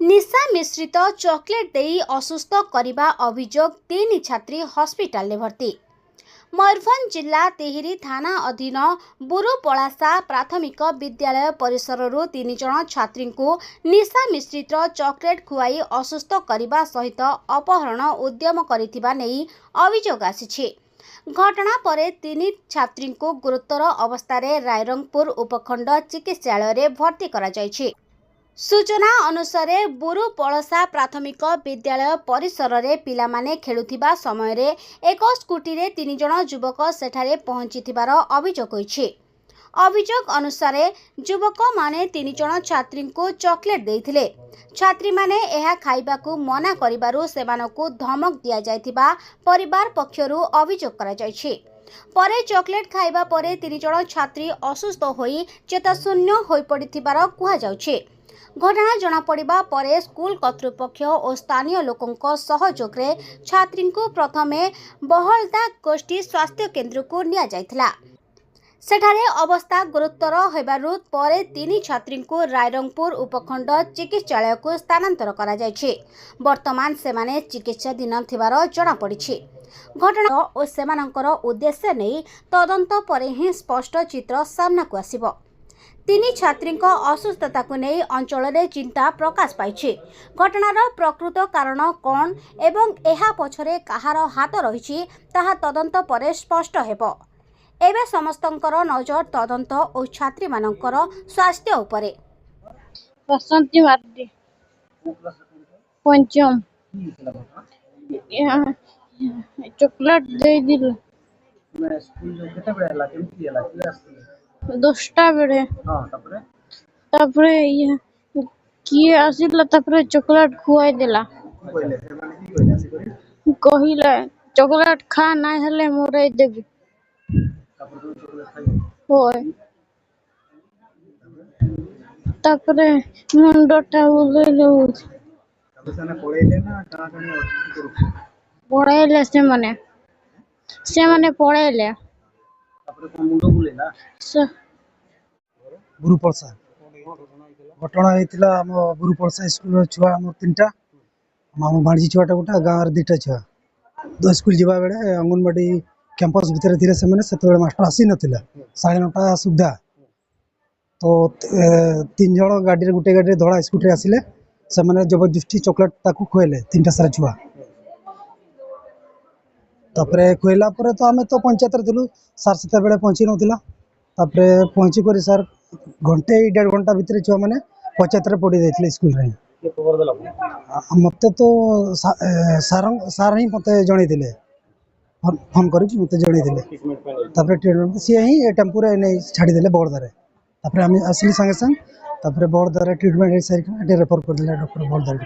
निशा मिश्रित चॉकलेट देई असुस्थ करने अभियोग 3 छात्री हॉस्पिटल में भर्ती। मयूरभंज जिला तिहिरी थाना अधीन बुरुपलासा प्राथमिक विद्यालय परिसर 3 जन छात्री को निशा मिश्रित चॉकलेट खुआई असुस्थ करने सहित अपहरण उद्यम करिथिबा नेई अभियोग आसिछि। घटना पर 3 छात्री को गुरुतर अवस्था रायरंगपुर उपखंड चिकित्सालय रे भर्ती करा जायछि। सूचना अनुसार बुरुपलासा प्राथमिक विद्यालय परिसर रे पिलामाने खेलुथिबा समय रे एक स्कूटी रे 3 जन युवक सेठारे पहुंचीथिबार अभियोग होइछि। अभियोग अनुसार युवक माने 3 जन छात्री को चॉकलेट देइथिले। छात्री माने एहा खाइबाकू मना करिबारु सेमानकू धमक दिया जायथिबा परिवार पक्षरु अभियोग करा जायछि। परे चॉकलेट खाइबा परे 3 जन छात्री असुस्थ होई चेताशून्य होई पड़िथिबार कुहा जाउछि। घटना जना पड़िबा परे स्कूल कर्तृपक्ष और स्थानीय लोकों सहयोग रे छात्री को प्रथमे बहलदा गोष्ठी स्वास्थ्य केन्द्र को निया जायथिला। सेठारे अवस्था गुरुतर होबारु परे 3 छात्री को रायरंगपुर उपखंड चिकित्सालय को स्थानांतर करा जायछि। वर्तमान सेमाने चिकित्साधीन थिबार जना पड़िछि। घटना और सेमानकर उद्देश्य नहीं तदंत परे ही स्पष्ट चित्र सामना को आसिबो। 3 छात्री असुस्थता को नहीं अंचल में चिंता प्रकाश पाई। घटनार प्रकृत कारण कौन एवं एहा पछरे कहार हाथ रही ताहा तदंत परे स्पष्ट हेबो। एबे समस्तंकर नजर तदंत और छात्री मानकर स्वास्थ्य उपरे। बसंती मार्डी पंचम चॉकलेट दे दिल मैं स्कूल केते बेला हला केमती हला की आस्ते 10टा बेले हां तापरे ये किए आसिला तापरे चॉकलेट खुआई देला। कहले से माने की कहले आसी करी कहिला चॉकलेट खा नाही हले मोरे देबी। तापर तुम चॉकलेट खाई होय तापरे मुंडटा उलेलो तापर सने पळेले ना कणा कणी अटकी करू पळेले से माने पळेले तापर कोन मुंडो बुलेला बुरुपलसा घटना होता आम बुरुपलसा स्कूल छुआ आम 3टा आम भाणजी छुआटा गोटा गाँव 2टा छुआ दो स्कूल जावा बेले अंगनवाड़ी कैंपस भितर थे से मास्टर आसी नाला 9:30 सुधा तो 3 जन गाड़ी गोटे गाड़ी धड़ा स्कूटी आसिले से मैंने जबरदस्ती चॉकलेट ताकू खुएले 3टा सारा छुआ तापरे खुएला पर तो आम तो पंचायत थिलु सार से बेले पहुँची नाला तापरे पहुँची कर सार घंटे 1.5 घंटा भितर छुआ मैंने पंचायत पड़ी जाते स्कूल रे मत तो सार ही मत जन फोन कर मत जन ट्रीटमेंट सी ही टेम्पो छाड़ीदे बड़दारे आम आसली सागे संगे बड़दारे ट्रीटमेंट सारी रेफर करदे डॉक्टर बड़दारे।